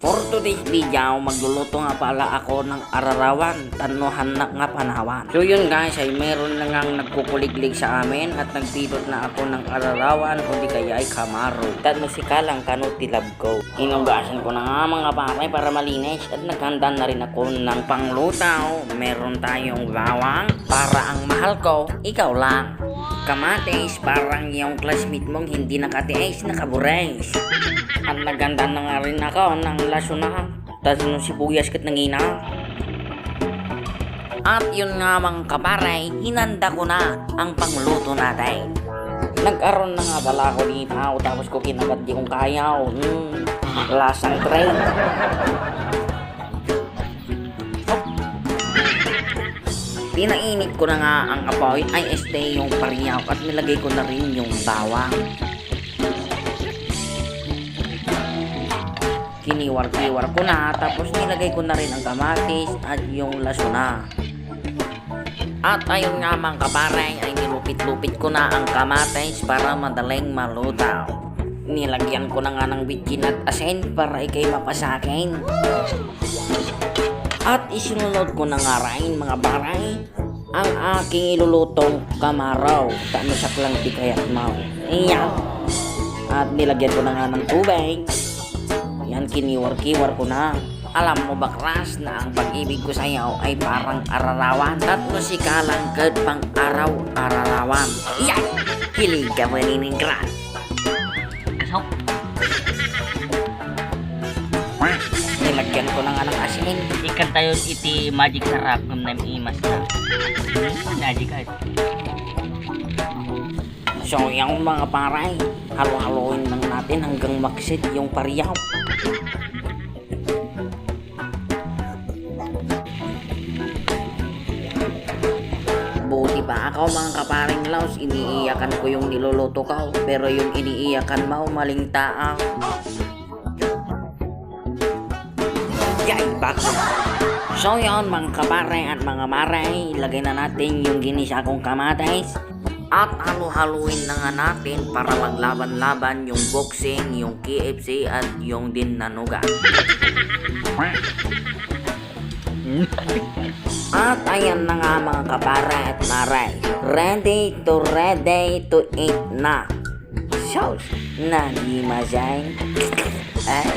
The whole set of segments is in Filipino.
For today's video, magluluto nga pala ako ng ararawan, tanuhan na nga panawan. So yun guys, ay meron na nga nagkukuliglig sa amin at nagpilot na ako ng ararawan o di kaya ay kamaro. Tad musikalang kanot tilab ko. Inugasan ko na nga mga pare para malinis at naghanda na rin ako ng panglutaw. Meron tayong bawang para ang mahal ko, ikaw lang. Kamatis, parang yung classmate mong hindi nakatiis, nakaburays. At naganda na nga rin ako ng laso na, tapos nung sibuyas kat nangina. At yun nga mga kaparay, hinanda ko na ang pangluto natin. Nag-aron na nga pala ako dito, tapos ko kinagat di kong kaya. Lasang tray. Pinainit ko na nga ang apoy ay yung pariyaw at nilagay ko na rin yung bawang. Kiniwar-kiwar ko na tapos nilagay ko na rin ang kamatis at yung laso na. At ayun nga mga kaparay ay nilupit-lupit ko na ang kamatis para madaling malutaw. Nilagyan ko na nga ng bitchin at asin para ikay mapasakin. At isinunod ko na nga rin mga baray ang aking ilulutong kamaraw. Tano sa klang di kaya't mau. Iyan. At nilagyan ko na nga ng tubig. Yan, kiniwar-kiwar ko na. Alam mo ba Crush na ang pag-ibig ko sa'yo ay parang ararawan at musikalang kad pang araw-ararawan. Iyan. Hilig ka ba rin ng Crush? Nilagyan ko na nga ng asin. Ikan tayo iti magic sarap ng namimas na. Magic art. So yung mga paray, halo-haloin lang natin hanggang maksit yung pariyaw. Buti pa ako mga kaparing laos, iniiyakan ko yung niluluto ko, pero yung iniiyakan mo maling tao. Yay, bako. So yun mga kapare at mga maray, ilagay na natin yung ginisa kong kamatis. At halo-haluin na nga natin para maglaban-laban yung boxing, yung KFC at yung din nanuga. At ayan na nga mga kapare at maray, ready to eat na. So, nani mazay. Ay.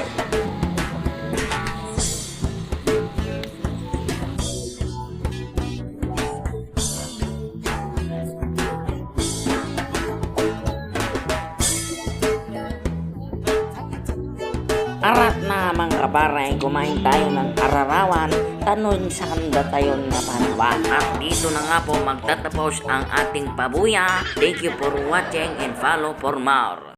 Arat na mga kabaray, kumain tayo ng ararawan, tanon sa kanda tayo na panawan. At dito na nga po magtatapos ang ating pabuya. Thank you for watching and follow for more.